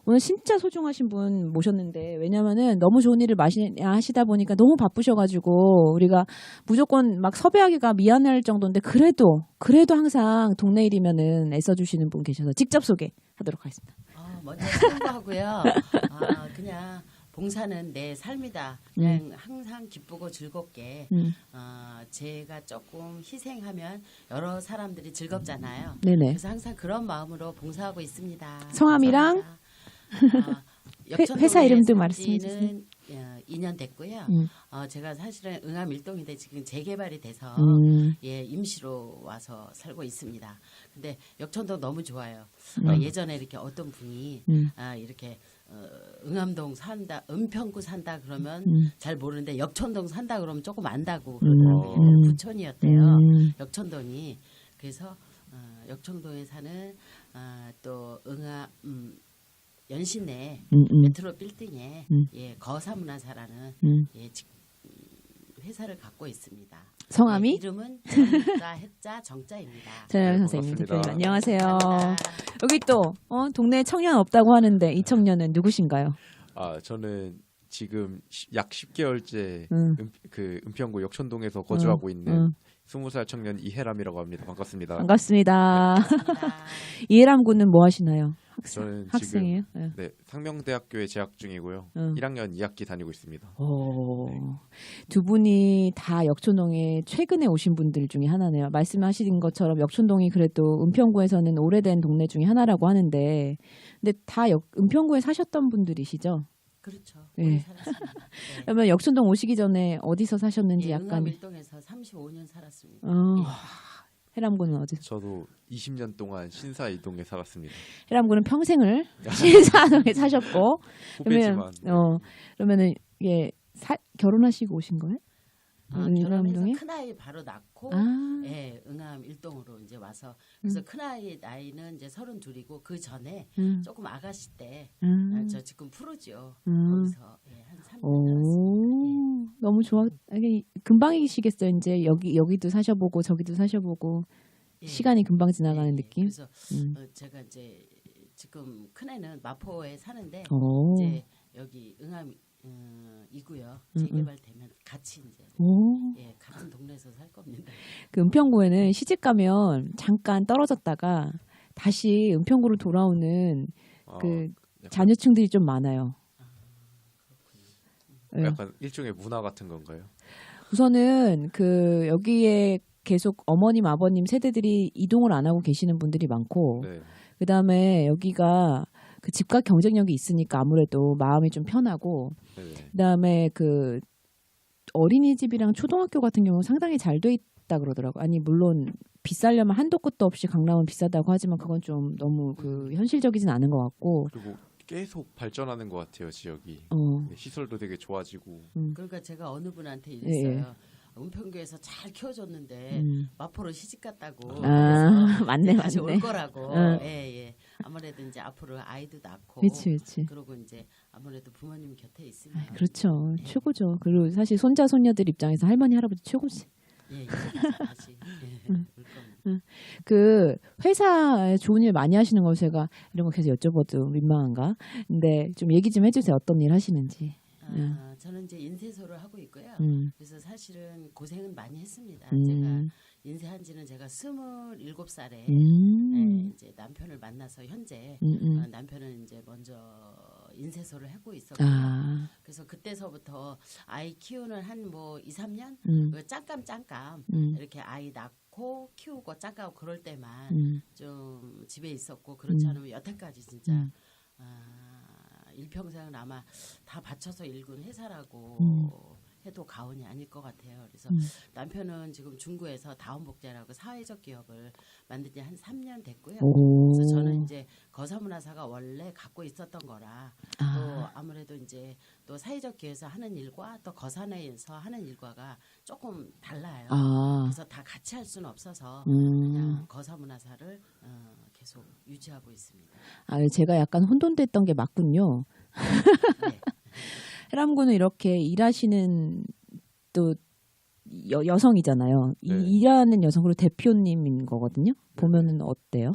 오늘 진짜 소중하신 분 모셨는데 왜냐면은 너무 좋은 일을 하시다 보니까 너무 바쁘셔가지고 우리가 무조건 막 섭외하기가 미안할 정도인데 그래도 항상 동네 일이면은 애써주시는 분 계셔서 직접 소개하도록 하겠습니다. 먼저 참고하고요. 그냥 봉사는 내 삶이다. 그냥 항상 기쁘고 즐겁게 제가 조금 희생하면 여러 사람들이 즐겁잖아요. 네네. 그래서 항상 그런 마음으로 봉사하고 있습니다. 성함이랑 회사 이름도 말씀해 주세요. 2년 됐고요. 제가 사실은 응암 일동인데 지금 재개발이 돼서 임시로 와서 살고 있습니다. 근데 역천동 너무 좋아요. 예전에 이렇게 어떤 분이 이렇게 응암동 산다, 은평구 산다 그러면 잘 모르는데 역천동 산다 그러면 조금 안다고 그러는데 부천이었대요. 역천동이. 그래서 역천동에 사는 또 응암 연신내 메트로 빌딩에 거사문화사라는 회사를 갖고 있습니다. 성함이? 이름은 정자, 해자, 정자입니다. 전현 선생님 대표님 안녕하세요. 반갑습니다. 여기 또 동네에 청년 없다고 하는데 이 청년은 누구신가요? 저는 지금 약 10개월째 그 은평구 역천동에서 거주하고 있는 20살 청년 이해람이라고 합니다. 반갑습니다. 반갑습니다. 이해람 군은 뭐 하시나요? 저는 학생이에요? 지금 상명대학교에 재학 중이고요. 1학년 2학기 다니고 있습니다. 두 분이 다 역촌동에 최근에 오신 분들 중에 하나네요. 말씀하신 것처럼 역촌동이 그래도 은평구에서는 오래된 동네 중에 하나라고 하는데 근데 다 은평구에 사셨던 분들이시죠? 그렇죠. 네. 살았습니다. 네. 그러면 역촌동 오시기 전에 어디서 사셨는지 약간 응암일동에서 35년 살았습니다. 해람군은 어디서? 저도 20년 동안 신사이동에 살았습니다. 해람군은 평생을 신사동에 사셨고 후배지만 그러면은 결혼하시고 오신 거예요? 결혼해서 큰아이 바로 낳고 응암 일동으로 이제 와서 그래서 큰아이 나이는 이제 32이고 그 전에 조금 아가씨 때 저 지금 프로죠. 거기서 한 3년 살았습니다. 너무 좋아. 금방이시겠어요. 이제 여기도 사셔보고 저기도 사셔보고 시간이 금방 지나가는 느낌. 그래서 제가 이제 지금 큰애는 마포에 사는데 이제 여기 응암 이고요. 재개발되면 같이 이제 같은 동네에서 살 겁니다. 그 은평구에는 시집 가면 잠깐 떨어졌다가 다시 은평구로 돌아오는 그 자녀층들이 좀 많아요. 약간 일종의 문화 같은 건가요? 우선은 그 여기에 계속 어머님 아버님 세대들이 이동을 안 하고 계시는 분들이 많고 그다음에 여기가 그 집값 경쟁력이 있으니까 아무래도 마음이 좀 편하고 그다음에 그 어린이집이랑 초등학교 같은 경우는 상당히 잘 돼 있다 그러더라고. 아니 물론 비싸려면 한도 끝도 없이 강남은 비싸다고 하지만 그건 좀 너무 그 현실적이진 않은 것 같고. 그리고 계속 발전하는 것 같아요 지역이. 시설도 되게 좋아지고. 그러니까 제가 어느 분한테 이랬어요. 은평구에서 잘 키워줬는데 마포로 시집 갔다고. 맞네. 다시 올 거라고. 아무래도 이제 앞으로 아이도 낳고. 그렇지. 그리고 이제 아무래도 부모님 곁에 있으면. 그렇죠. 최고죠. 그리고 사실 손자 손녀들 입장에서 할머니 할아버지 최고지. 다시 올 겁니다. 그 회사에 좋은 일 많이 하시는 걸 제가 이런 거 계속 여쭤봐도 민망한가? 근데 좀 얘기 좀 해주세요. 어떤 일 하시는지. 저는 이제 인쇄소를 하고 있고요. 그래서 사실은 고생은 많이 했습니다. 제가 인쇄한 지는 제가 27살에 이제 남편을 만나서 현재 남편은 이제 먼저 인쇄소를 하고 있었고요. 그래서 그때서부터 아이 키우는 한 뭐 2, 3년 짬감 이렇게 아이 낳고 키우고 짬감 그럴 때만 좀 집에 있었고 그렇지 않으면 여태까지 진짜 일평생은 아마 다 바쳐서 일군 회사라고 해도 과언이 아닐 것 같아요. 그래서 남편은 지금 중구에서 다운복제라고 사회적 기업을 만든 지 한 3년 됐고요. 그래서 저는 이제 거사문화사가 원래 갖고 있었던 거라 또 아무래도 이제 또 사회적 기업에서 하는 일과 또 거사내에서 하는 일과가 조금 달라요. 그래서 다 같이 할 수는 없어서 그냥 거사문화사를 계속 유지하고 있습니다. 제가 약간 혼돈됐던 게 맞군요. 해람군은 이렇게 일하시는 또 여성이잖아요. 일하는 여성으로 대표님인 거거든요. 보면은 어때요?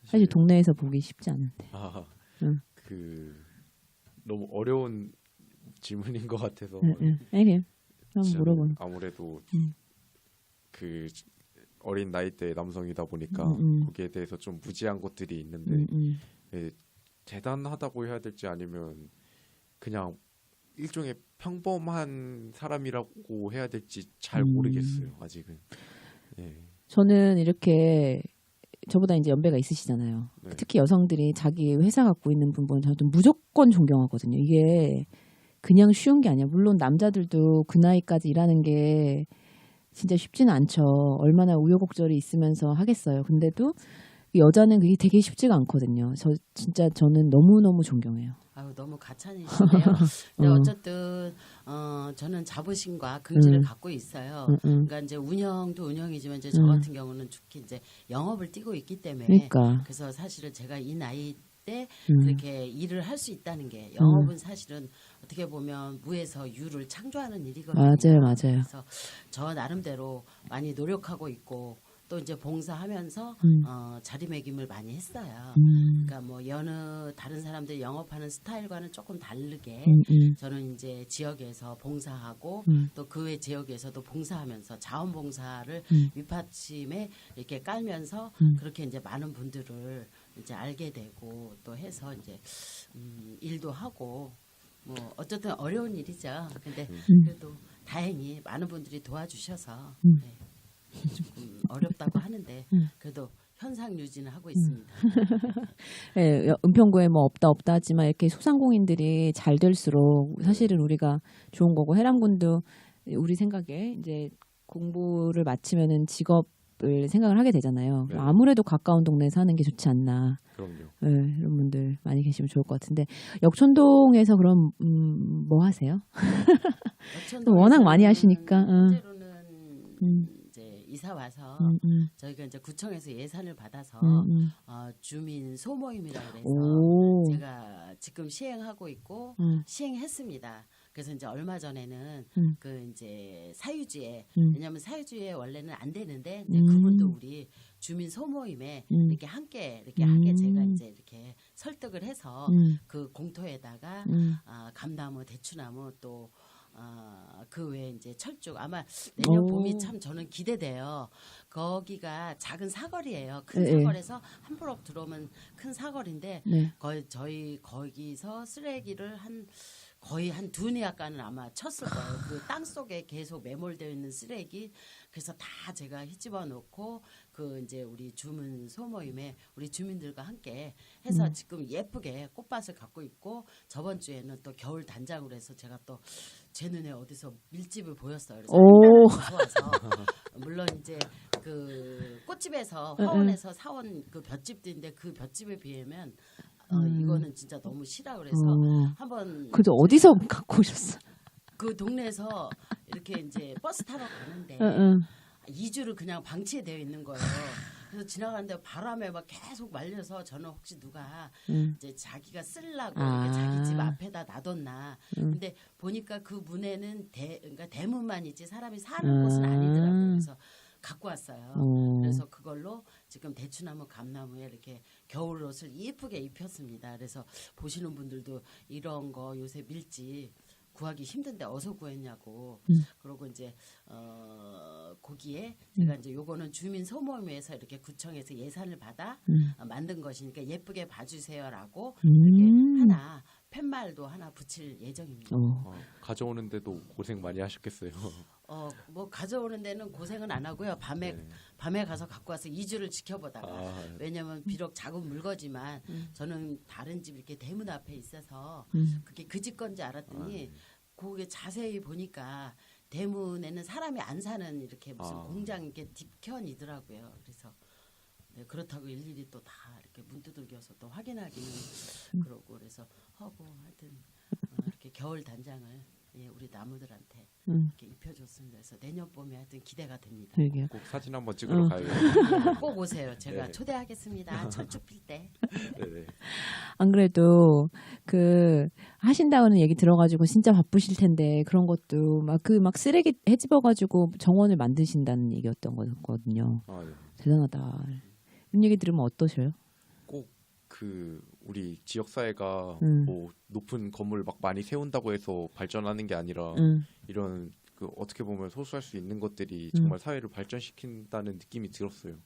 사실 동네에서 보기 쉽지 않은데. 그 어려운 질문인 것 같아서. 한번 물어보는. 아무래도 그 어린 나이대 남성이다 보니까 거기에 대해서 좀 무지한 것들이 있는데 예, 대단하다고 해야 될지 아니면 그냥 일종의 평범한 사람이라고 해야 될지 잘 모르겠어요. 아직은. 예. 저는 이렇게 저보다 이제 연배가 있으시잖아요. 네. 특히 여성들이 자기 회사 갖고 있는 분 보면 저는 무조건 존경하거든요. 이게 그냥 쉬운 게 아니야. 물론 남자들도 그 나이까지 일하는 게 진짜 쉽지는 않죠. 얼마나 우여곡절이 있으면서 하겠어요. 근데도 여자는 그게 되게 쉽지가 않거든요. 저는 너무너무 존경해요. 아유, 너무 가찬이신데요. 근데 어쨌든 저는 자부심과 긍지를 갖고 있어요. 그러니까 이제 운영도 운영이지만 이제 저 같은 경우는 특히 이제 영업을 뛰고 있기 때문에 그러니까. 그래서 사실은 제가 이 나이 때 그렇게 일을 할 수 있다는 게 영업은 사실은 어떻게 보면 무에서 유를 창조하는 일이거든요. 맞아요. 그래서 저 나름대로 많이 노력하고 있고 또 이제 봉사하면서 자리매김을 많이 했어요. 그러니까 뭐 여느 다른 사람들 영업하는 스타일과는 조금 다르게 저는 이제 지역에서 봉사하고 또 그 외 지역에서도 봉사하면서 자원봉사를 밑받침에 이렇게 깔면서 그렇게 이제 많은 분들을 이제 알게 되고 또 해서 이제 일도 하고 뭐 어쨌든 어려운 일이죠. 근데 그래도 다행히 많은 분들이 도와주셔서 네. 조금 어렵다고 하는데 그래도 현상 유지는 하고 있습니다. 네, 은평구에 뭐 없다 하지만 이렇게 소상공인들이 잘 될수록 사실은 우리가 좋은 거고 해남군도 우리 생각에 이제 공부를 마치면은 직업을 생각을 하게 되잖아요. 네. 아무래도 가까운 동네에 사는 게 좋지 않나. 그럼요. 네, 이런 분들 많이 계시면 좋을 것 같은데 역촌동에서 그럼 뭐 하세요? 워낙 많이 하시니까. 실제로는 이제 이사 와서 저희가 이제 구청에서 예산을 받아서 주민 소모임이라고 해서 제가 지금 시행하고 있고 시행했습니다. 그래서 이제 얼마 전에는 그 이제 사유지에 왜냐하면 사유지에 원래는 안 되는데 이제 그분도 우리 주민 소모임에 이렇게 함께 제가 이제 이렇게 설득을 해서 그 공터에다가 감나무, 대추나무 또 그 외에 이제 철쭉 아마 내년 봄이 참 저는 기대돼요. 거기가 작은 사거리예요. 큰 사거리에서 한 블록 들어오면 큰 사거리인데 저희 거기서 쓰레기를 거의 한 2~4학간은 아마 쳤을 거예요. 그 땅 속에 계속 매몰되어 있는 쓰레기. 그래서 다 제가 휘집어 놓고 그 이제 우리 주민 소모임에 우리 주민들과 함께 해서 지금 예쁘게 꽃밭을 갖고 있고 저번 주에는 또 겨울 단장으로 해서 제가 또 제 눈에 어디서 밀집을 보였어요. 그래서 좋아서 물론 이제 그 꽃집에서 화원에서 사온 그 볏집들인데 그 볏집에 비하면 이거는 진짜 너무 싫다 그래서 한번 그죠 어디서 갖고 오셨어? 그 동네에서 이렇게 이제 버스 타러 가는데 2주를 그냥 방치되어 있는 거예요. 그래서 지나가는데 바람에 막 계속 말려서 저는 혹시 누가 이제 자기가 쓰려고 이렇게 자기 집 앞에다 놔뒀나. 근데 보니까 그 문에는 그러니까 대문만 있지 사람이 사는 곳은 아니더라고요. 그래서 갖고 왔어요. 그래서 그걸로 지금 대추나무, 감나무에 이렇게 겨울 옷을 예쁘게 입혔습니다. 그래서 보시는 분들도 이런 거 요새 밀집 구하기 힘든데 어디서 구했냐고. 그러고 이제 거기에 제가 이제 요거는 주민 소모임에서 이렇게 구청에서 예산을 받아 만든 것이니까 예쁘게 봐주세요라고 이렇게 하나 팻말도 하나 붙일 예정입니다. 가져오는데도 고생 많이 하셨겠어요. 뭐 가져오는 데는 고생은 안 하고요. 밤에 가서 갖고 와서 2주를 지켜보다가 왜냐면 비록 작은 물거지만 저는 다른 집 이렇게 대문 앞에 있어서 그게 그 집 건지 알았더니 그게 자세히 보니까 대문에는 사람이 안 사는 이렇게 무슨 공장 이렇게 뒷편이더라고요. 그래서 네, 그렇다고 일일이 또 다 이렇게 문 두들겨서 또 확인하기는 그러고 그래서 하고 하여튼 이렇게 겨울 단장을 우리 나무들한테 이렇게 입혀줬습니다. 그래서 내년 봄에 하여튼 기대가 됩니다. 꼭 사진 한번 찍으러 가야겠네요. 꼭 오세요. 제가 초대하겠습니다. 철쭉 필 때. 네네. 안 그래도 그 하신다는 얘기 들어가지고 진짜 바쁘실 텐데 그런 것도 막 쓰레기 헤집어가지고 정원을 만드신다는 얘기였던 거거든요. 네. 대단하다. 이런 얘기 들으면 어떠셔요? 꼭 그 우리 지역 사회가 뭐 높은 건물 막 많이 세운다고 해서 발전하는 게 아니라 이런 그 어떻게 보면 소수할 수 있는 것들이 정말 사회를 발전시킨다는 느낌이 들었어요.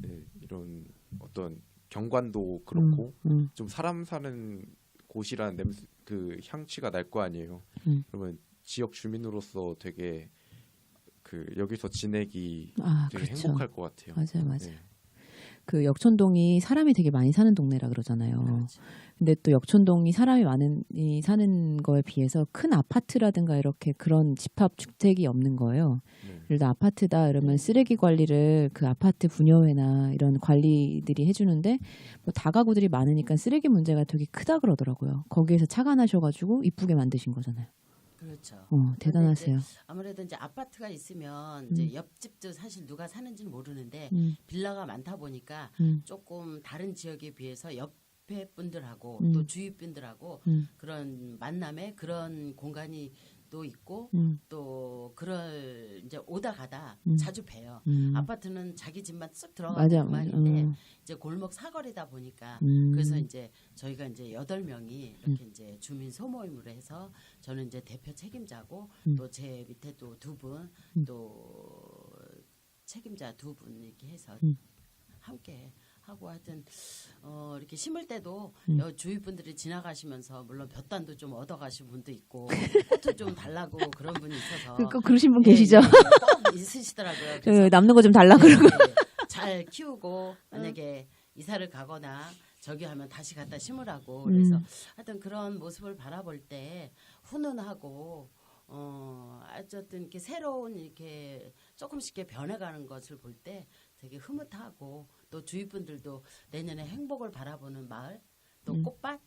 네, 이런 어떤 경관도 그렇고 좀 사람 사는 곳이란 냄새 그 향취가 날 거 아니에요. 그러면 지역 주민으로서 되게 그 여기서 지내기 되게 그렇죠. 행복할 것 같아요. 맞아요. 네. 그 역촌동이 사람이 되게 많이 사는 동네라 그러잖아요. 그렇죠. 근데 또 역촌동이 사람이 많이 사는 거에 비해서 큰 아파트라든가 이렇게 그런 집합 주택이 없는 거예요. 예를 들어 아파트다 이러면 쓰레기 관리를 그 아파트 분여회나 이런 관리들이 해주는데 뭐 다가구들이 많으니까 쓰레기 문제가 되게 크다 그러더라고요. 거기에서 착안하셔가지고 이쁘게 만드신 거잖아요. 그렇죠. 대단하세요. 아무래도 이제 아파트가 있으면 이제 옆집도 사실 누가 사는지는 모르는데 빌라가 많다 보니까 조금 다른 지역에 비해서 옆에 분들하고 또 주위 분들하고 그런 만남의 그런 공간이 또 있고 또 그럴 이제 오다 가다 자주 봬요. 아파트는 자기 집만 쓱 들어가는 그만인데 이제 골목 사거리다 보니까 그래서 이제 저희가 이제 8명이 이렇게 이제 주민 소모임으로 해서 저는 이제 대표 책임자고 또 제 밑에 또 2분 또 책임자 2분 이렇게 해서 함께 하고 하여튼 이렇게 심을 때도 주위 분들이 지나가시면서 물론 볕단도 좀 얻어가신 분도 있고 꽃도 좀 달라고 그런 분이 있어서 꼭 그러신 분 계시죠? 꼭 있으시더라고요. 그 남는 거 좀 달라 그러고. 잘 키우고 만약에 이사를 가거나 저기 하면 다시 갖다 심으라고 그래서 하여튼 그런 모습을 바라볼 때 훈훈하고 어쨌든 이렇게 새로운 이렇게 조금씩 이렇게 변해가는 것을 볼 때 되게 흐뭇하고 또 주위 분들도 내년에 행복을 바라보는 마을 또 꽃밭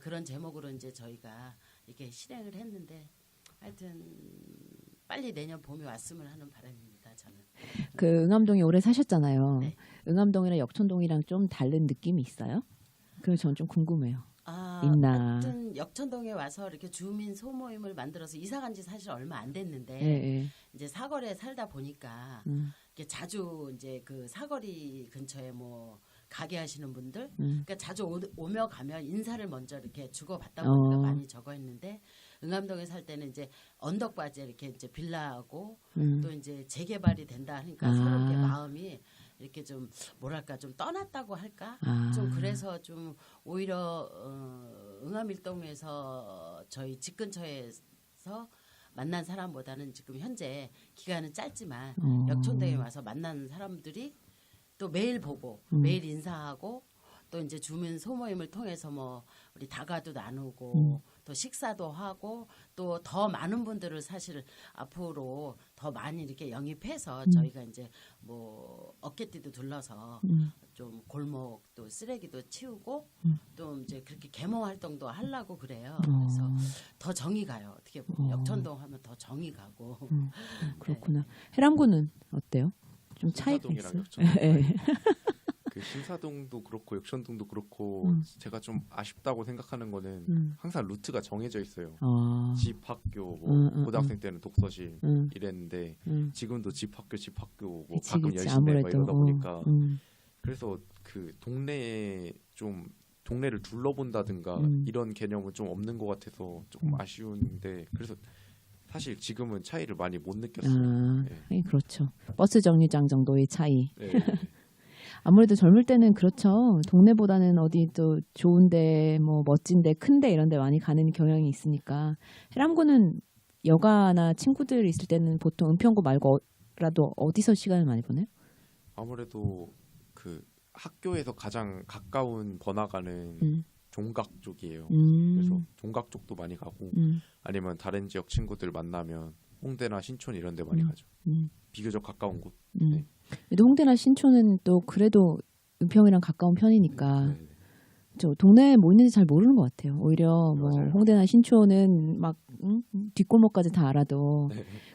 그런 제목으로 이제 저희가 이렇게 실행을 했는데 하여튼 빨리 내년 봄이 왔으면 하는 바람입니다. 저는. 그 응암동에 오래 사셨잖아요. 네. 응암동이랑 역촌동이랑 좀 다른 느낌이 있어요? 그래서 저는 좀 궁금해요. 있나? 하여튼 역촌동에 와서 이렇게 주민 소모임을 만들어서 이사 간 지 사실 얼마 안 됐는데 네. 이제 사거리에 살다 보니까 이렇게 자주 이제 그 사거리 근처에 뭐 가게 하시는 분들 그러니까 자주 오며 가면 인사를 먼저 이렇게 주고받다 보니까 많이 적어 있는데 응암동에 살 때는 이제 언덕바지에 이렇게 이제 빌라하고 또 이제 재개발이 된다 하니까 서로 이렇게 마음이 이렇게 좀 뭐랄까 좀 떠났다고 할까 좀 그래서 좀 오히려 응암일동에서 저희 집 근처에서 만난 사람보다는 지금 현재 기간은 짧지만 역촌동에 와서 만난 사람들이 또 매일 보고 매일 인사하고 또 이제 주민 소모임을 통해서 뭐 우리 다가도 나누고 또 식사도 하고 또 더 많은 분들을 사실 앞으로 더 많이 이렇게 영입해서 저희가 이제 뭐 어깨띠도 둘러서 좀 골목 또 쓰레기도 치우고 또 이제 그렇게 계몽 활동도 하려고 그래요. 그래서 더 정이 가요. 어떻게 보면 역촌동 하면 더 정이 가고. 그렇구나. 해남군은 어때요? 좀 차이가 있어요? 그 신사동도 그렇고 역촌동도 그렇고 제가 좀 아쉽다고 생각하는 거는 항상 루트가 정해져 있어요. 집, 학교, 뭐 고등학생 때는 독서실 이랬는데 지금도 집, 학교, 뭐 가끔 열심히 막 이러다 보니까 그래서 그 동네에 좀 동네를 둘러본다든가 이런 개념은 좀 없는 것 같아서 조금 아쉬운데 그래서 사실 지금은 차이를 많이 못 느꼈어요. 네. 그렇죠. 버스 정류장 정도의 차이. 네. 아무래도 젊을 때는 그렇죠. 동네보다는 어디 또 좋은데 뭐 멋진데 큰데 이런 데 많이 가는 경향이 있으니까. 해남군은 여가나 친구들 있을 때는 보통 은평구 말고라도 어디서 시간을 많이 보내요? 아무래도 그 학교에서 가장 가까운 번화가는 종각 쪽이에요. 그래서 종각 쪽도 많이 가고 아니면 다른 지역 친구들 만나면 홍대나 신촌 이런 데 많이 가죠. 비교적 가까운 곳. 네. 근데 홍대나 신촌은 또 그래도 은평이랑 가까운 편이니까 저 동네에 뭐 있는지 잘 모르는 것 같아요. 오히려 뭐 맞아요. 홍대나 신촌은 막 뒷골목까지 다 알아도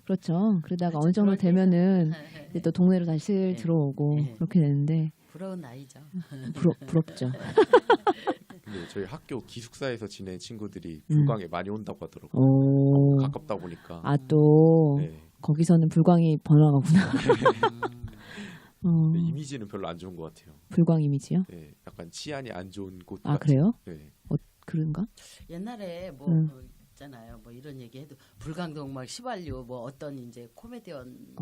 그렇죠. 그러다가 어느 정도 되면은 이제 또 동네로 다시 슬 들어오고 그렇게 되는데 부러운 나이죠. 부럽죠. 근데 저희 학교 기숙사에서 지낸 친구들이 불광에 많이 온다고 하더라고요. 가깝다 보니까. 또 네. 거기서는 불광이 번화가구나. 이미지는 별로 안 좋은 것 같아요. 불광 이미지요? 네, 약간 치안이 안 좋은 곳. 아 그래요? 네. 그런가? 옛날에 뭐 있잖아요. 뭐 이런 얘기해도 불광동 막 시발류 뭐 어떤 이제 코미디언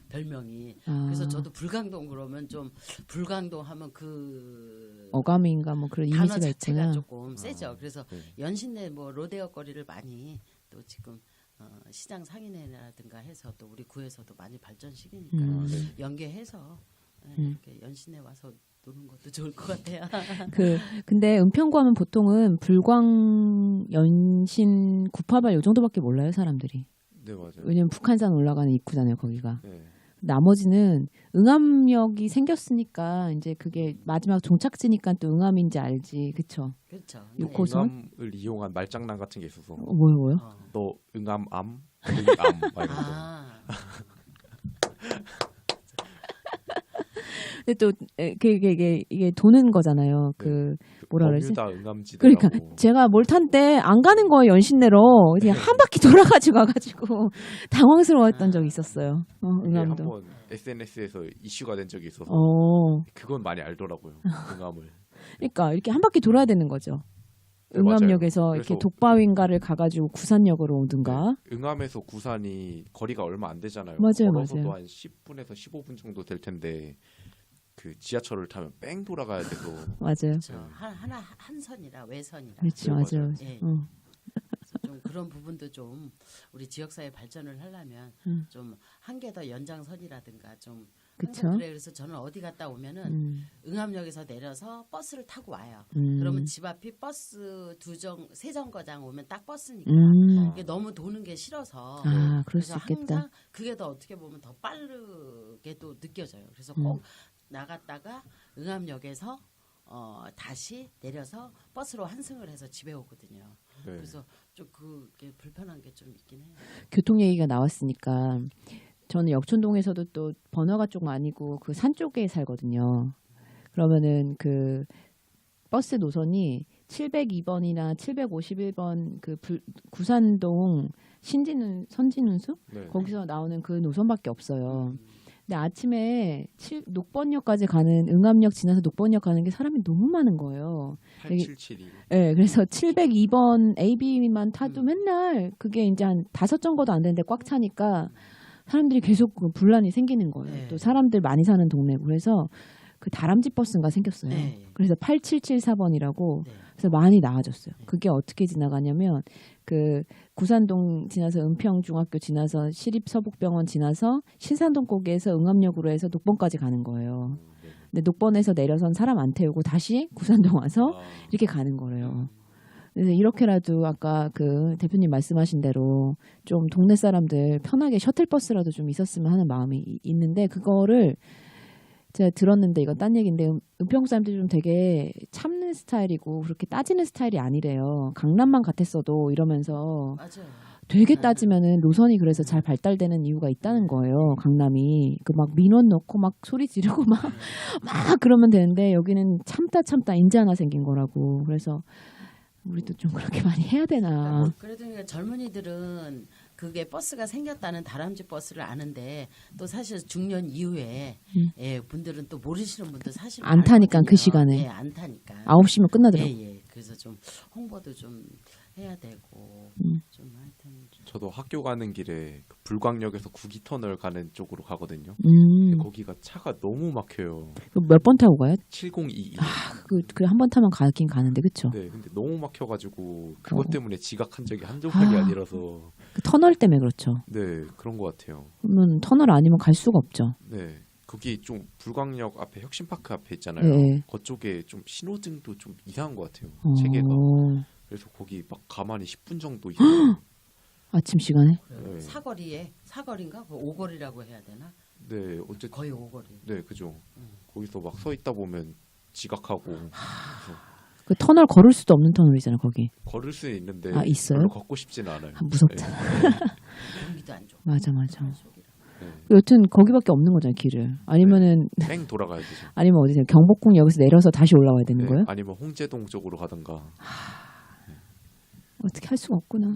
별명이. 그래서 저도 불광동 그러면 좀 불광동 하면 그 어감인가 뭐 그런 단어 이미지가 자체가 있구나. 조금 세죠. 그래서 네. 연신내 뭐 로데오 거리를 많이 또 지금 시장 상인회라든가 해서 또 우리 구에서도 많이 발전시키니까 네. 연계해서 이렇게 연신내 와서 노는 것도 좋을 것 같아요. 근데 은평구 하면 보통은 불광, 연신, 구파발 요 정도밖에 몰라요 사람들이. 네 맞아요. 왜냐면 북한산 올라가는 입구잖아요 거기가. 네. 나머지는 응암역이 생겼으니까 이제 그게 마지막 종착지니까 또 응암인지 알지, 그쵸? 그렇죠. 6호선? 응암을 이용한 말장난 같은 게 있어서. 뭐요? 너 응암암? 응암 막 이런 거. 근데 또 이게 도는 거잖아요. 그 뭐라 그러지? 버뮤다 응암지대라고. 그러니까 제가 뭘 탄 때 안 가는 거예요 연신내로. 그냥 한 바퀴 돌아가지고 가가지고 당황스러웠던 적이 있었어요. 응암도. 한번 SNS에서 이슈가 된 적이 있어서 그건 많이 알더라고요. 응암을. 그러니까 이렇게 한 바퀴 돌아야 되는 거죠. 네, 응암역에서 이렇게 독바위인가를 가가지고 구산역으로 오든가. 네, 응암에서 구산이 거리가 얼마 안 되잖아요. 맞아요, 걸어서도 맞아요. 한 10분에서 15분 정도 될 텐데 그 지하철을 타면 뺑 돌아가야 돼서. 맞아요. 한 선이라 외선이라. 그렇죠, 네, 맞아요. 예. 좀 그런 부분도 좀 우리 지역사회 발전을 하려면 좀 한 개 더 연장선이라든가 좀. 그쵸? 그래 그래서 저는 어디 갔다 오면은 응암역에서 내려서 버스를 타고 와요. 그러면 집 앞이 버스 세 정거장 오면 딱 버스니까 이게 너무 도는 게 싫어서. 그럴 수 그래서 있겠다. 항상 그게 더 어떻게 보면 더 빠르게 또 느껴져요. 그래서 꼭 나갔다가 응암역에서 다시 내려서 버스로 환승을 해서 집에 오거든요. 네. 그래서 좀 그게 불편한 게 좀 있긴 해요. 교통 얘기가 나왔으니까 저는 역촌동에서도 또 번화가 쪽 아니고 그 산 쪽에 살거든요. 그러면은 그 버스 노선이 702번이나 751번 그 구산동 선진운수 네. 거기서 나오는 그 노선밖에 없어요. 근데 아침에 녹번역까지 가는 응암역 지나서 녹번역 가는 게 사람이 너무 많은 거예요. 877이. 네, 그래서 702번 AB만 타도 맨날 그게 이제 한 5정거도 안 되는데 꽉 차니까 사람들이 계속 분란이 생기는 거예요. 네. 또 사람들 많이 사는 동네고 그래서 그 다람쥐 버스인가 생겼어요. 네. 그래서 8774번이라고 네. 그래서 많이 나아졌어요. 그게 어떻게 지나가냐면 그 구산동 지나서 은평중학교 지나서 시립서북병원 지나서 신산동 거기에서 응암역으로 해서 녹번까지 가는 거예요. 네. 근데 녹번에서 내려선 사람 안 태우고 다시 구산동 와서 이렇게 가는 거래요. 그래서 이렇게라도 아까 그 대표님 말씀하신 대로 좀 동네 사람들 편하게 셔틀버스라도 좀 있었으면 하는 마음이 있는데 그거를 제가 들었는데 이건 딴 얘기인데 은평구 사람들이 좀 되게 참는 스타일이고 그렇게 따지는 스타일이 아니래요. 강남만 같았어도 이러면서 맞아요. 되게 따지면은 노선이 그래서 잘 발달되는 이유가 있다는 거예요. 강남이 그 막 민원 넣고 막 소리 지르고 막 그러면 되는데 여기는 참다 인제 하나 생긴 거라고. 그래서 우리도 좀 그렇게 많이 해야 되나. 그래도 그러니까 젊은이들은 그게 버스가 생겼다는 다람쥐 버스를 아는데 또 사실 중년 이후에 분들은 또 모르시는 분들 사실 안 타니까 많거든요. 그 시간에. 예, 안 타니까. 9시면 끝나더라고. 예. 그래서 좀 홍보도 좀 해야 되고 좀 하여튼 저도 학교 가는 길에 그 불광역에서 구기터널 가는 쪽으로 가거든요. 거기가 차가 너무 막혀요. 몇 번 타고 가요? 7022. 그 한 번 타면 가긴 가는데 그쵸? 네, 근데 너무 막혀가지고 그것 때문에 지각한 적이 한두 번이 아니라서. 그 터널 때문에 그렇죠. 네, 그런 것 같아요. 그러면 터널 아니면 갈 수가 없죠. 네, 거기 좀 불광역 앞에 혁신파크 앞에 있잖아요. 네. 그쪽에 좀 신호등도 좀 이상한 것 같아요. 어. 체계가. 그래서 거기 막 가만히 10분 정도 있어요. 아침 시간에? 네. 사거리인가? 그 오거리라고 해야 되나? 네, 어쨌든 거의 오거리. 네, 그죠. 거기서 막 서 있다 보면 지각하고. 그래서 그 터널 걸을 수도 없는 터널이잖아요, 거기. 걸을 수는 있는데 있어요? 별로 걷고 싶지는 않아요. 무섭다. 공기도 안 좋고. 맞아. 네. 여튼 거기밖에 없는 거잖아요, 길을. 아니면은 뺑 돌아가야 되죠. 아니면 어디서 경복궁역에서 내려서 다시 올라와야 되는 네, 거예요? 아니면 홍제동 쪽으로 가든가. 어떻게 할 수가 없구나.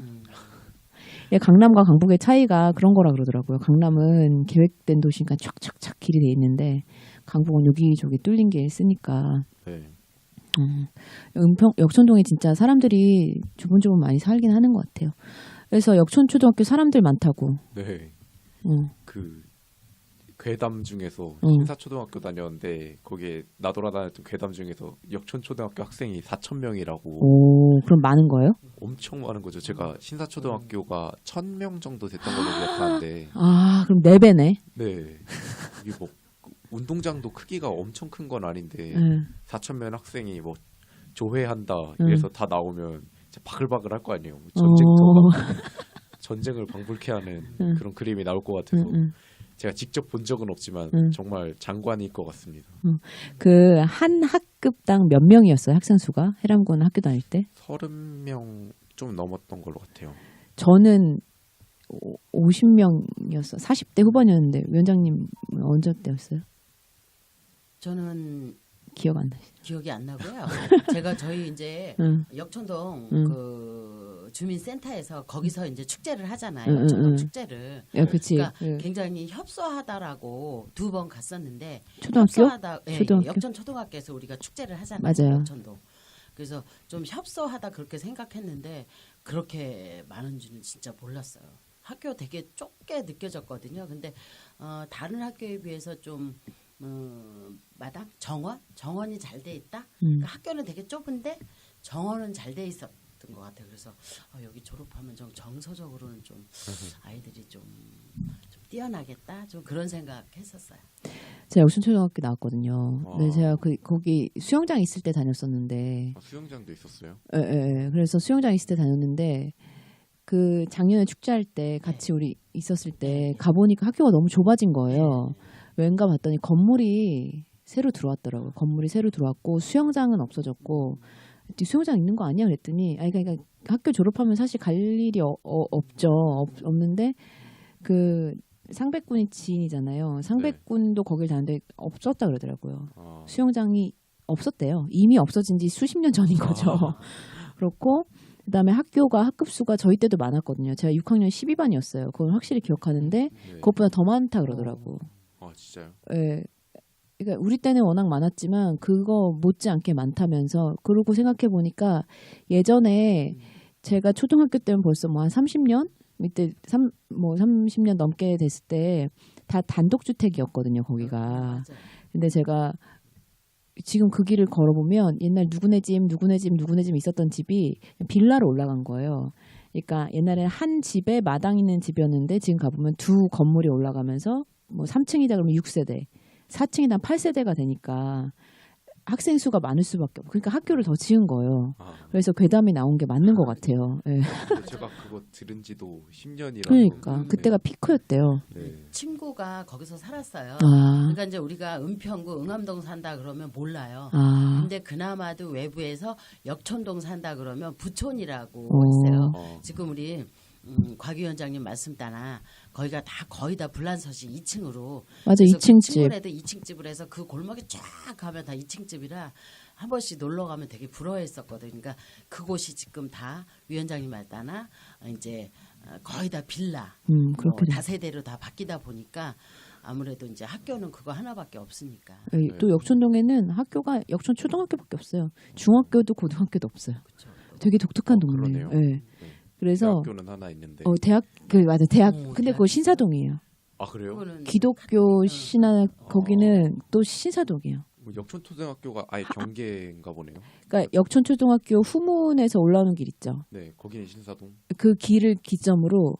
예, 강남과 강북의 차이가 그런 거라 그러더라고요. 강남은 계획된 도시니까 촥촥촥 길이 돼 있는데 강북은 여기저기 뚫린 길 쓰니까 네. 역촌동에 진짜 사람들이 조분조분 많이 살긴 하는 것 같아요. 그래서 역촌초등학교 사람들 많다고. 네. 응. 그 괴담 중에서 신사초등학교 다녔는데 거기에 나돌아다녔던 괴담 중에서 역촌초등학교 학생이 4,000명이라고. 오, 그럼 많은 거예요? 엄청 많은 거죠. 제가 신사초등학교가 1,000명 정도 됐던 걸로 기억하는데. 아, 그럼 4배네. 네. 이게 뭐 운동장도 크기가 엄청 큰 건 아닌데 4,000명 학생이 뭐 조회한다 이래서 다 나오면 진짜 바글바글 할 거 아니에요. 전쟁을 방불케 하는 그런 그림이 나올 것 같아서 제가 직접 본 적은 없지만 정말 장관일 것 같습니다. 그 한 학급당 몇 명이었어요? 학생 수가? 해람군 학교 다닐 때? 30명 좀 넘었던 걸로 같아요. 저는 50명이었어. 40대 후반이었는데 위원장님 언제 때였어요? 저는 기억 안 나시죠? 기억이 안 나고요. 제가 저희 이제 역촌동 그 주민센터에서 거기서 이제 축제를 하잖아요. 역촌동 축제를. 그치. 그러니까 굉장히 협소하다라고 2번 갔었는데 초등학교? 초등학교? 역촌 초등학교에서 우리가 축제를 하잖아요. 맞아요. 역촌동. 그래서 좀 협소하다 그렇게 생각했는데 그렇게 많은지는 진짜 몰랐어요. 학교 되게 좁게 느껴졌거든요. 근데 다른 학교에 비해서 좀 마당 정원이 잘 돼 있다. 그러니까 학교는 되게 좁은데 정원은 잘 돼 있었던 것 같아요. 그래서 여기 졸업하면 좀 정서적으로는 좀 아이들이 좀 뛰어나겠다. 좀 그런 생각했었어요. 제가 역순초등학교 나왔거든요. 네, 제가 거기 수영장 있을 때 다녔었는데. 수영장도 있었어요? 예. 그래서 수영장 있을 때 다녔는데 그 작년에 축제할 때 같이 우리 있었을 때 가보니까 학교가 너무 좁아진 거예요. 왠가 봤더니 건물이 새로 들어왔더라고요. 건물이 새로 들어왔고 수영장은 없어졌고 수영장 있는 거 아니야? 그랬더니 그러니까 학교 졸업하면 사실 갈 일이 없죠. 없는데 그 상백군이 지인이잖아요. 상백군도 거길 다녔는데 없었다 그러더라고요. 수영장이 없었대요. 이미 없어진 지 수십 년 전인 거죠. 그렇고 그다음에 학급 수가 저희 때도 많았거든요. 제가 6학년 12반이었어요. 그건 확실히 기억하는데 그것보다 더 많다 그러더라고. 진짜요? 네. 그러니까 우리 때는 워낙 많았지만 그거 못지않게 많다면서. 그러고 생각해 보니까 예전에 제가 초등학교 때는 벌써 뭐 한 30년 이때 30년 넘게 됐을 때 다 단독주택이었거든요. 거기가. 근데 제가 지금 그 길을 걸어보면 옛날 누구네 집 있었던 집이 빌라로 올라간 거예요. 그러니까 옛날에 한 집에 마당 있는 집이었는데 지금 가보면 2 건물이 올라가면서 뭐 3층이다 그러면 6세대, 4층이다 8세대가 되니까 학생 수가 많을 수밖에 없고 그러니까 학교를 더 지은 거예요. 그래서 괴담이 나온 게 맞는 것 같아요. 네. 제가 그거 들은 지도 10년이라서 그러니까 그때가 피크였대요. 친구가 거기서 살았어요. 그러니까 이제 우리가 은평구 응암동 산다 그러면 몰라요. 근데 그나마도 외부에서 역촌동 산다 그러면 부촌이라고 있어요. 지금 우리 곽 위원장님 말씀 따라 거기가 거의 다 불란서시 2층으로. 맞아, 2층 집. 친구라도 2층 집을 해서 그 골목에 쫙 가면 다 2층 집이라 한 번씩 놀러 가면 되게 부러워했었거든요. 그러니까 그곳이 지금 다 위원장님 말 따라 이제 거의 다 빌라, 다세대로 다 바뀌다 보니까 아무래도 이제 학교는 그거 하나밖에 없으니까. 또 역촌동에는 학교가 역촌 초등학교밖에 없어요. 중학교도 고등학교도 없어요. 그쵸. 되게 독특한 동네예요. 네. 그래서 대학교는 하나 있는데. 대학 근데 그거 신사동이에요. 그래요? 기독교 신화 거기는 또 신사동이에요. 뭐 역촌초등학교가 아예 경계인가 보네요. 그러니까 역촌초등학교 후문에서 올라오는 길 있죠. 네, 거기는 신사동. 그 길을 기점으로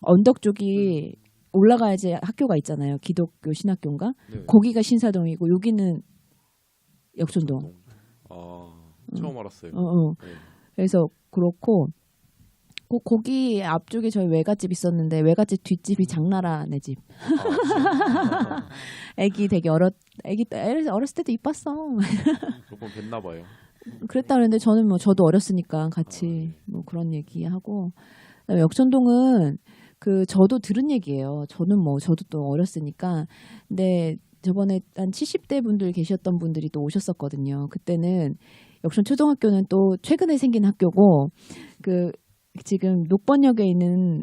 언덕 쪽이 올라가야지 학교가 있잖아요. 기독교 신학교인가? 네. 거기가 신사동이고 여기는 역촌동. 처음 알았어요. 네. 그래서 그렇고 거기 앞쪽에 저희 외갓집 있었는데 외갓집 뒷집이 장나라네 집. 애기 되게 어렸을 때도 이뻤어. 그건 뵀나 봐요. 그랬다 그랬는데 저는 저도 어렸으니까 같이 그런 얘기하고. 그다음에 역촌동은 저도 들은 얘기예요. 저도 또 어렸으니까. 근데 저번에 한 70대 분들 계셨던 분들이 또 오셨었거든요. 그때는 역촌 초등학교는 또 최근에 생긴 학교고 지금 녹번역에 있는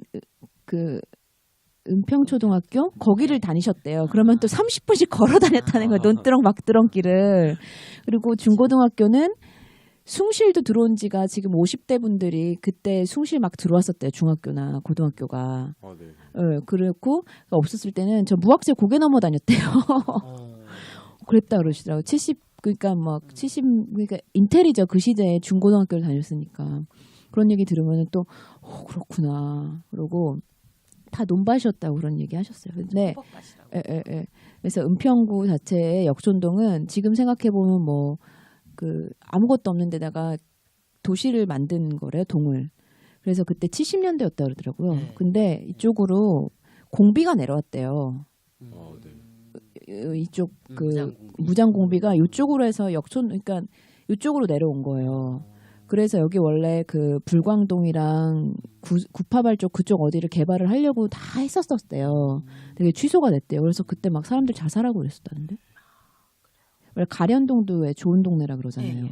은평초등학교 거기를 다니셨대요. 그러면 또 30분씩 걸어 다녔다는 거예요. 논두렁 막두렁 길을. 그리고 중고등학교는 숭실도 들어온 지가 지금 50대 분들이 그때 숭실 막 들어왔었대요. 중학교나 고등학교가. 네. 네, 그렇고 없었을 때는 저 무학재 고개 넘어 다녔대요. 그랬다 그러시더라고요. 70 그러니까 막 70 그러니까 인텔이죠. 그 시대에 중고등학교를 다녔으니까. 그런 얘기 들으면 또 그렇구나. 그러고 다 논밭이었다고 그런 얘기 하셨어요. 근데 그래서 은평구 자체의 역촌동은 지금 생각해 보면 뭐 그 아무것도 없는 데다가 도시를 만든 거래요, 동을. 그래서 그때 70년대였다 그러더라고요. 네. 근데 이쪽으로 공비가 내려왔대요. 이쪽 그 무장 공비가 이쪽으로 해서 역촌 그러니까 이쪽으로 내려온 거예요. 그래서 여기 원래 그 불광동이랑 구파발 쪽 그쪽 어디를 개발을 하려고 다 했었었대요. 되게 취소가 됐대요. 그래서 그때 막 사람들 자살하고 그랬었다는데. 원래 가련동도 왜 좋은 동네라 그러잖아요. 네,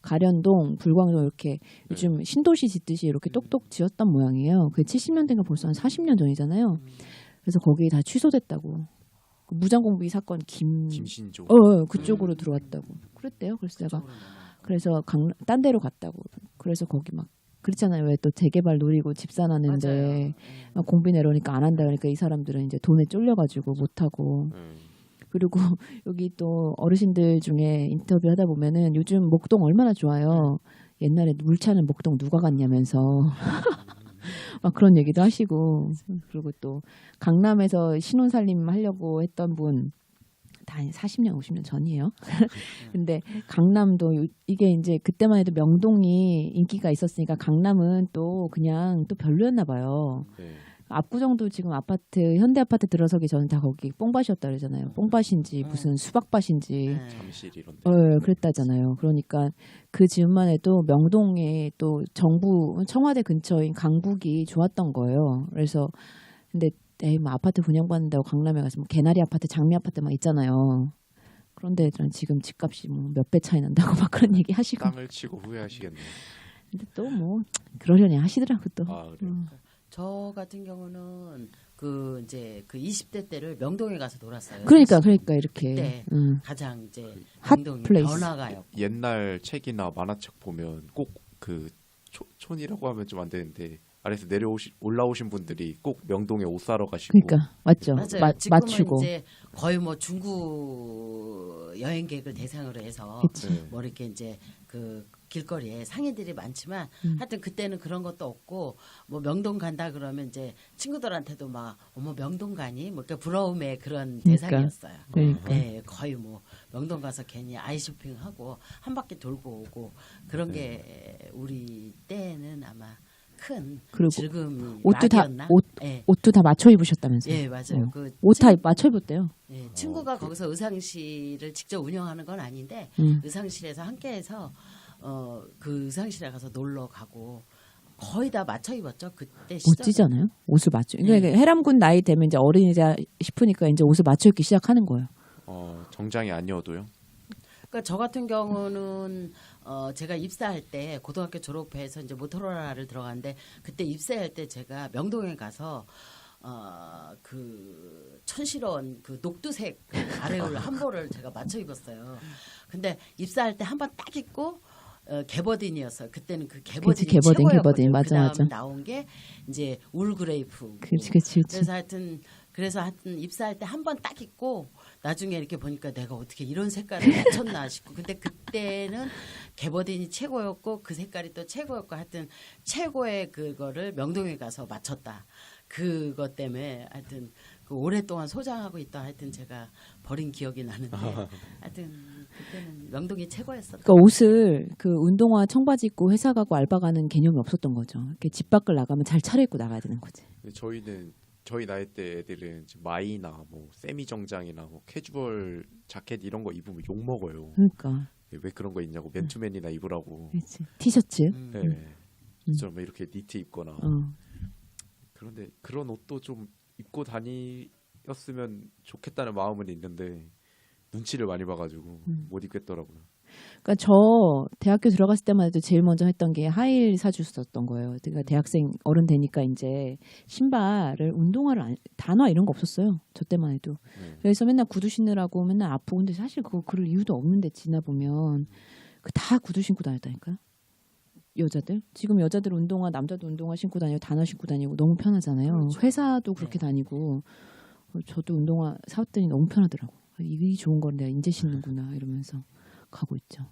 가련동, 불광동 이렇게 요즘 신도시 짓듯이 이렇게 똑똑 지었단 모양이에요. 그게 70년대가 벌써 한 40년 전이잖아요. 그래서 거기 다 취소됐다고. 그 무장공비 사건 김신조. 그쪽으로 들어왔다고. 그랬대요. 그래서 내가 그래서 딴 데로 갔다고. 그래서 거기 막 그렇잖아요. 왜 또 재개발 노리고 집산하는데 막 공비 내려오니까 안 한다 그러니까 이 사람들은 이제 돈에 쫄려가지고 못 하고. 그리고 여기 또 어르신들 중에 인터뷰 하다 보면은 요즘 목동 얼마나 좋아요. 옛날에 물 차는 목동 누가 갔냐면서 막 그런 얘기도 하시고. 그리고 또 강남에서 신혼살림 하려고 했던 분 다 40년 50년 전이에요. 근데 강남도 이게 이제 그때만 해도 명동이 인기가 있었으니까 강남은 또 그냥 또 별로였나 봐요. 압구정도 지금 아파트 현대 아파트 들어서기 전에 다 거기 뽕밭이었다 그러잖아요. 뽕밭인지 무슨 수박밭인지 잠실 이런 데. 그랬다잖아요. 그러니까 그 즈음만 해도 명동에 또 정부 청와대 근처인 강북이 좋았던 거예요. 그래서 근데 뭐 아파트 분양받는다고 강남에 가서 뭐 개나리 아파트, 장미 아파트 막 있잖아요. 그런데 지금 집값이 뭐 몇 배 차이 난다고 막 그런 얘기 하시고. 땅을 치고 후회하시겠네요. 근데 또 뭐 그러려니 하시더라고 또. 그래요? 저 같은 경우는 그 이제 그 20대 때를 명동에 가서 놀았어요. 그러니까 이렇게 그때 가장 이제 핫 명동이 플레이스. 변화가요. 옛날 책이나 만화책 보면 꼭 그 촌이라고 하면 좀 안 되는데 아래에서 올라오신 분들이 꼭 명동에 옷 사러 가시고. 그러니까 맞죠. 맞아요. 지금은 맞추고. 이제 거의 뭐 중국 여행객을 대상으로 해서 뭐 이렇게 이제 그 길거리에 상인들이 많지만 하여튼 그때는 그런 것도 없고 뭐 명동 간다 그러면 이제 친구들한테도 막 어머 명동 가니 뭐 이렇게 부러움의 그런 대상이었어요. 그러니까. 네, 거의 뭐 명동 가서 괜히 아이 쇼핑하고 한 바퀴 돌고 오고 그런 게 우리 때는 아마 큰 즐거움이 락이었나? 옷도 다 맞춰 입으셨다면서요? 예, 맞아요. 그 옷 다 맞춰 입었대요. 예, 친구가 거기서 의상실을 직접 운영하는 건 아닌데 의상실에서 함께해서 그 의상실에 가서 놀러 가고 거의 다 맞춰 입었죠. 그때 시절. 멋지잖아요. 옷을 맞춰. 그러니까 해람군 나이 되면 이제 어린이자 싶으니까 이제 옷을 맞춰 입기 시작하는 거예요. 정장이 아니어도요? 그러니까 저 같은 경우는 제가 입사할 때 고등학교 졸업해서 이제 모토로라를 들어갔는데 그때 입사할 때 제가 명동에 가서 그 촌스러운 그 녹두색 아래올 한보를 제가 맞춰 입었어요. 근데 입사할 때 한 번 딱 입고 개버딘이었어요. 그때는 그 개버딘이 최고였거든요. 그다음 나온 게 이제 울 그레이프. 그렇지. 그래서 하여튼 입사할 때 한 번 딱 입고 나중에 이렇게 보니까 내가 어떻게 이런 색깔을 맞췄나 싶고 근데 그때는 개버딘이 최고였고 그 색깔이 또 최고였고 하여튼 최고의 그거를 명동에 가서 맞췄다. 그것 때문에 하여튼 그 오랫동안 소장하고 있다. 하여튼 제가 버린 기억이 나는데 하여튼 그때는 명동이 최고였었다. 그러니까 옷을 그 운동화 청바지 입고 회사 가고 알바 가는 개념이 없었던 거죠. 이렇게 집 밖을 나가면 잘 차려입고 나가야 되는 거지. 저희는 저희 나이 때 애들은 마이나 뭐 세미 정장이나 뭐 캐주얼 자켓 이런 거 입으면 욕 먹어요. 그러니까 왜 그런 거 입냐고 맨투맨이나 입으라고. 그렇지. 티셔츠. 네. 좀 이렇게 니트 입거나. 그런데 그런 옷도 좀 입고 다녔으면 좋겠다는 마음은 있는데 눈치를 많이 봐가지고 못 입겠더라고요. 그러니까 저 대학교 들어갔을 때만 해도 제일 먼저 했던 게 하이힐 사줬었던 거예요. 그러니까 대학생 어른 되니까 이제 신발을 운동화를 단화 이런 거 없었어요. 저 때만 해도. 그래서 맨날 구두 신으라고 맨날 아프고 근데 사실 그거 그럴 이유도 없는데 지나 보면 그 다 구두 신고 다녔다니까요. 여자들 지금 여자들 운동화 남자도 운동화 신고 다니고 단화 신고 다니고 너무 편하잖아요. 그렇죠. 회사도 그렇게 다니고 저도 운동화 사왔더니 너무 편하더라고. 이게 좋은 건 내가 인제 신는구나 이러면서 가고 있죠.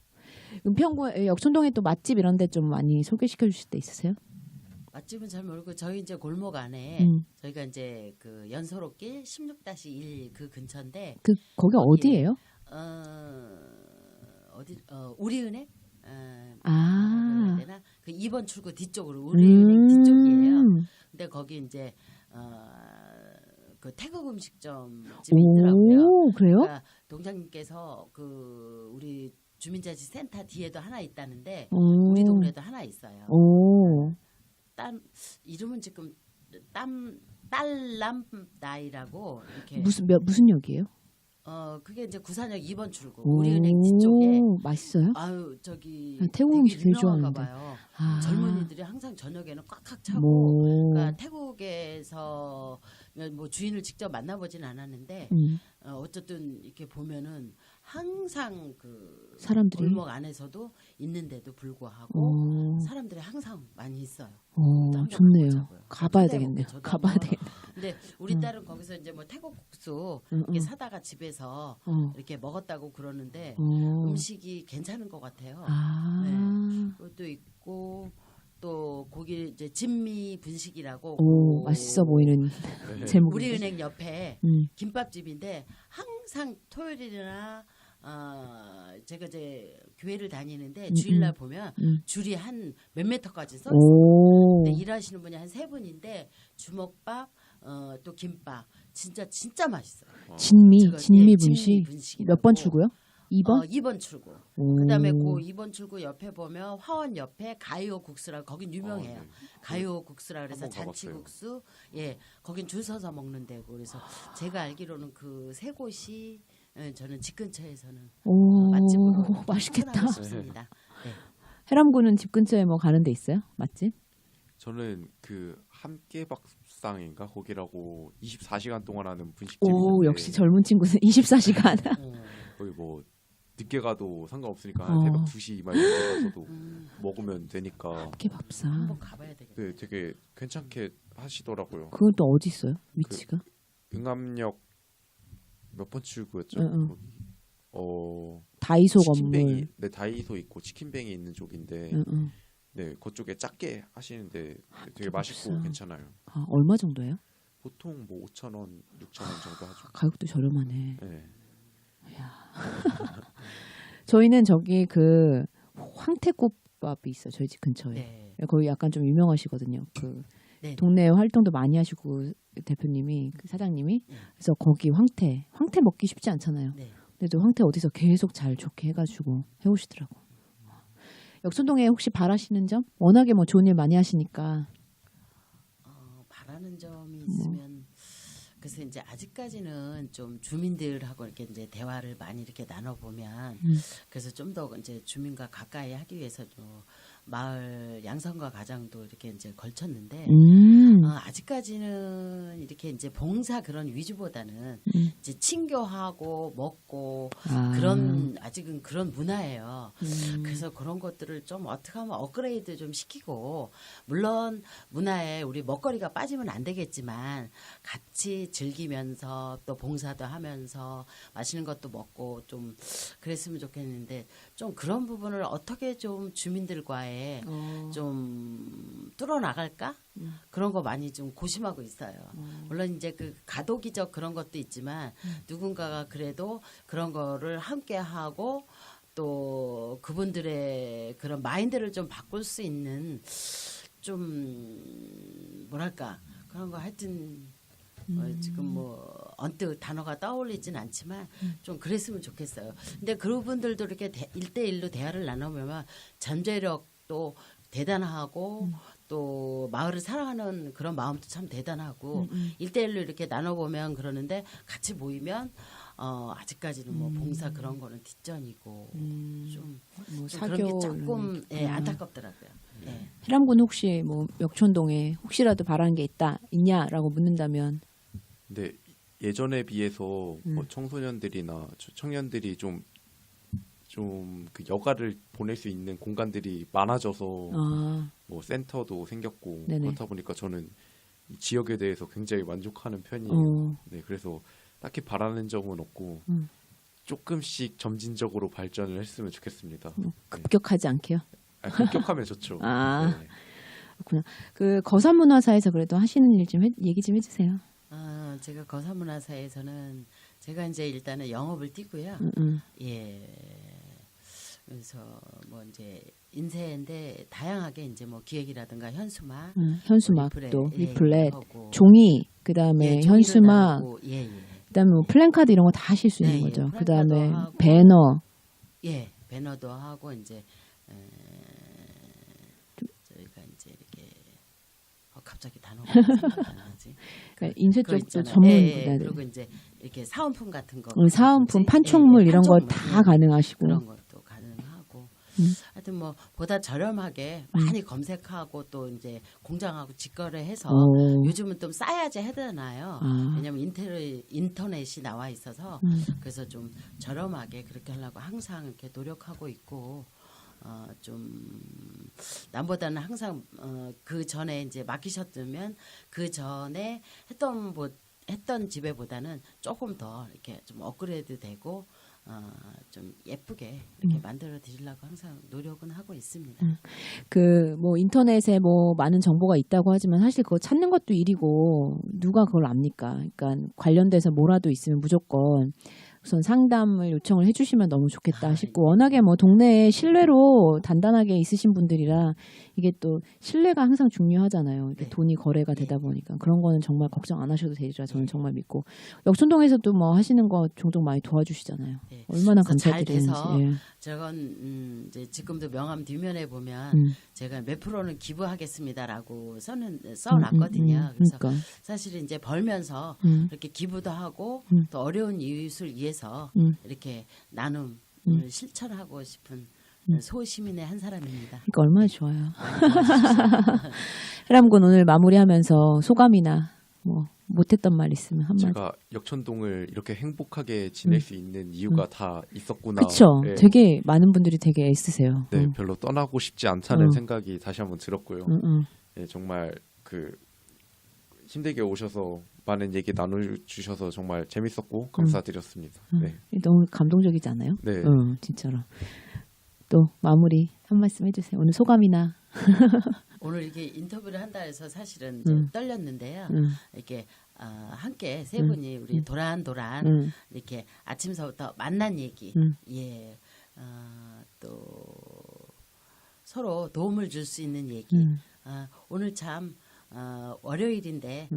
은평구 역촌동에 또 맛집 이런 데 좀 많이 소개시켜 주실 때 있으세요? 맛집은 잘 모르고 저희 이제 골목 안에 저희가 이제 그 연소로길 16-1 그 근처인데 거기 어디예요? 우리은행 아. 되나? 그 2번 출구 뒤쪽으로 우리은행 뒤쪽이에요. 근데 거기 이제 그 태국 음식점집이 있더라고요. 오, 그래요? 그러니까 동장님께서 그 우리 주민자치 센터 뒤에도 하나 있다는데 우리 동네도 하나 있어요. 오. 이름은 지금 딸람나이라고 이렇게 무슨 역이에요? 그게 이제 구산역 2번 출구 우리은행 뒤쪽에. 맛있어요? 아유 저기 태국 음식 되게 유명한가 좋아하는데. 봐요. 아. 젊은이들이 항상 저녁에는 꽉꽉 차고. 그러니까 태국에서 뭐 주인을 직접 만나보진 않았는데 어쨌든 이렇게 보면은 항상 그 사람들이 골목 안에서도 있는데도 불구하고 사람들이 항상 많이 있어요. 좋네요. 가봐야 되겠네요. 가봐야 되겠네. 근데 우리 딸은 거기서 이제 뭐 태국 국수 이렇게 사다가 집에서 이렇게 먹었다고 그러는데 음식이 괜찮은 것 같아요. 네. 그것도 있고 또 거기 이제 진미 분식이라고 맛있어 보이는 제목이. 우리은행 옆에 김밥집인데 항상 토요일이나 제가 이제 교회를 다니는데 주일날 보면 줄이 한 몇 메터까지 서 있어요. 근데 일하시는 분이 한 3분인데 주먹밥 또 김밥 진짜 맛있어요. 진미 진미 분식 분식이라고. 몇 번 출구요? 2번? 2번 출구. 그다음에 그 2번 출구 옆에 보면 화원 옆에 가요 국수라 거긴 유명해요. 네. 가요 국수라 그래서 한번 가봤어요. 잔치국수. 예. 거긴 줄 서서 먹는 데고. 그래서 제가 알기로는 그 세 곳이 저는 집 근처에서는 맛집으로 맛있겠다. 싶습니다. 네. 해람군은 집 근처에 뭐 가는 데 있어요? 맛집? 저는 그 함께밥상인가 거기라고 24시간 동안 하는 분식집이 오, 있는데 역시 젊은 친구는 24시간. 거기 뭐 늦게 가도 상관없으니까 한 새벽 2시 막 이런 데 가서도 먹으면 되니까 함께밥상. 한번 가봐야 되겠다. 네, 되게 괜찮게 하시더라고요. 그건 또 어디 있어요? 위치가? 응암역 몇 번 출구였죠? 거기. 다이소 치킨뱅이, 건물. 네, 다이소 있고 치킨뱅이 있는 쪽인데 네, 그쪽에 작게 하시는데 되게 맛있고 괜찮아요. 얼마 정도예요? 보통 뭐 5,000원, 6,000원 정도 하죠. 가격도 저렴하네. 네. 저희는 저기 그 황태국밥이 있어요. 저희 집 근처에. 네. 거기 약간 좀 유명하시거든요. 그 네. 동네 활동도 많이 하시고 대표님이 그 사장님이 그래서 거기 황태 먹기 쉽지 않잖아요. 네. 근데도 황태 어디서 계속 잘 좋게 해가지고 해오시더라고. 역순동에 혹시 바라시는 점? 워낙에 뭐 좋은 일 많이 하시니까. 바라는 점이 있으면 그래서 이제 아직까지는 좀 주민들하고 이렇게 이제 대화를 많이 이렇게 나눠보면 그래서 좀 더 이제 주민과 가까이 하기 위해서 좀 마을 양성과 가장도 이렇게 이제 걸쳤는데 아직까지는 이렇게 이제 봉사 그런 위주보다는 이제 친교하고 먹고 그런 아직은 그런 문화예요. 그래서 그런 것들을 좀 어떻게 하면 업그레이드 좀 시키고 물론 문화에 우리 먹거리가 빠지면 안 되겠지만 같이 즐기면서 또 봉사도 하면서 맛있는 것도 먹고 좀 그랬으면 좋겠는데 좀 그런 부분을 어떻게 좀 주민들과의 좀 뚫어 나갈까? 그런 거 많이 좀 고심하고 있어요. 물론 이제 그 가도기적 그런 것도 있지만 누군가가 그래도 그런 거를 함께 하고 또 그분들의 그런 마인드를 좀 바꿀 수 있는 좀 뭐랄까 그런 거 하여튼 지금 뭐 언뜻 단어가 떠올리진 않지만 좀 그랬으면 좋겠어요. 근데 그분들도 이렇게 1대1로 대화를 나누면 잠재력도 대단하고 또 마을을 사랑하는 그런 마음도 참 대단하고 1대1로 이렇게 나눠보면 그러는데 같이 모이면 아직까지는 뭐 봉사 그런 거는 뒷전이고 좀 뭐 그런 게 조금 안타깝더라고요. 예. 해람군 혹시 뭐 역촌동에 혹시라도 바라는 게 있냐라고 묻는다면. 근데 예전에 비해서 뭐 청소년들이나 청년들이 좀 그 여가를 보낼 수 있는 공간들이 많아져서 뭐 센터도 생겼고 네네. 그렇다 보니까 저는 이 지역에 대해서 굉장히 만족하는 편이에요. 네, 그래서 딱히 바라는 점은 없고 조금씩 점진적으로 발전을 했으면 좋겠습니다. 급격하지 않게요? 급격하면 좋죠. 네. 그렇구나. 그 거사문화사에서 그래도 하시는 일 좀 얘기 좀 해주세요. 제가 거사문화사에서는 제가 이제 일단은 영업을 뛰고요. 예. 그래서 뭐 이제 인쇄인데 다양하게 이제 뭐 기획이라든가 현수막, 현수막도 리플렛, 종이, 그다음에 현수막, 그다음에 뭐 플랜카드 이런 거 다 하실 수 있는 거죠. 그다음에 하고, 배너, 배너도 하고 이제 저희가 이제 이렇게 갑자기 단어가 생각이 안 나지. 그러니까 인쇄 쪽도 전문 그리고 이제 이렇게 사은품 같은 거, 사은품, 판촉물 이런 거 다 가능하시고 그런 것도 가능하고. 하여튼 뭐 보다 저렴하게 많이 검색하고 또 이제 공장하고 직거래해서 요즘은 좀 싸야지 해되나요? 왜냐하면 인터넷이 나와 있어서 그래서 좀 저렴하게 그렇게 하려고 항상 이렇게 노력하고 있고 좀 남보다는 항상 그 전에 이제 맡기셨으면 그 전에 했던 집에보다는 조금 더 이렇게 좀 업그레이드 되고 좀 예쁘게 이렇게 만들어 드리려고 항상 노력은 하고 있습니다. 그 뭐 인터넷에 뭐 많은 정보가 있다고 하지만 사실 그거 찾는 것도 일이고 누가 그걸 압니까? 그러니까 관련돼서 뭐라도 있으면 무조건 우선 상담을 요청을 해주시면 너무 좋겠다 싶고 워낙에 뭐 동네에 신뢰로 단단하게 있으신 분들이라 이게 또 신뢰가 항상 중요하잖아요. 이게 돈이 거래가 되다 보니까 그런 거는 정말 걱정 안 하셔도 되리라 저는 정말 믿고 역촌동에서도 뭐 하시는 거 종종 많이 도와주시잖아요. 얼마나 감사드리는지. 잘 돼서 저건 이제 지금도 명함 뒷면에 보면 제가 몇 프로는 기부하겠습니다라고 써놨거든요. 그래서 사실은 이제 벌면서 이렇게 기부도 하고 또 어려운 이웃을 위해서 이렇게 나눔을 실천하고 싶은 소시민의 한 사람입니다. 그러니까 얼마나 좋아요. 해람군 오늘 마무리하면서 소감이나 뭐 못했던 말 있으면 한마디. 제가 역촌동을 이렇게 행복하게 지낼 수 있는 이유가 다 있었구나. 그렇죠. 네. 되게 많은 분들이 되게 애쓰세요. 네, 별로 떠나고 싶지 않다는 생각이 다시 한번 들었고요. 네, 정말 그 힘들게 오셔서 많은 얘기 나눠주셔서 정말 재밌었고 감사드렸습니다. 네. 너무 감동적이지 않아요? 네. 진짜로. 또 마무리 한 말씀 해주세요. 오늘 소감이나. 오늘 이렇게 인터뷰를 한다 해서 사실은 이제 떨렸는데요. 이렇게 함께 세 분이 우리 도란도란 이렇게 아침서부터 만난 얘기, 또 서로 도움을 줄 수 있는 얘기. 오늘 참 월요일인데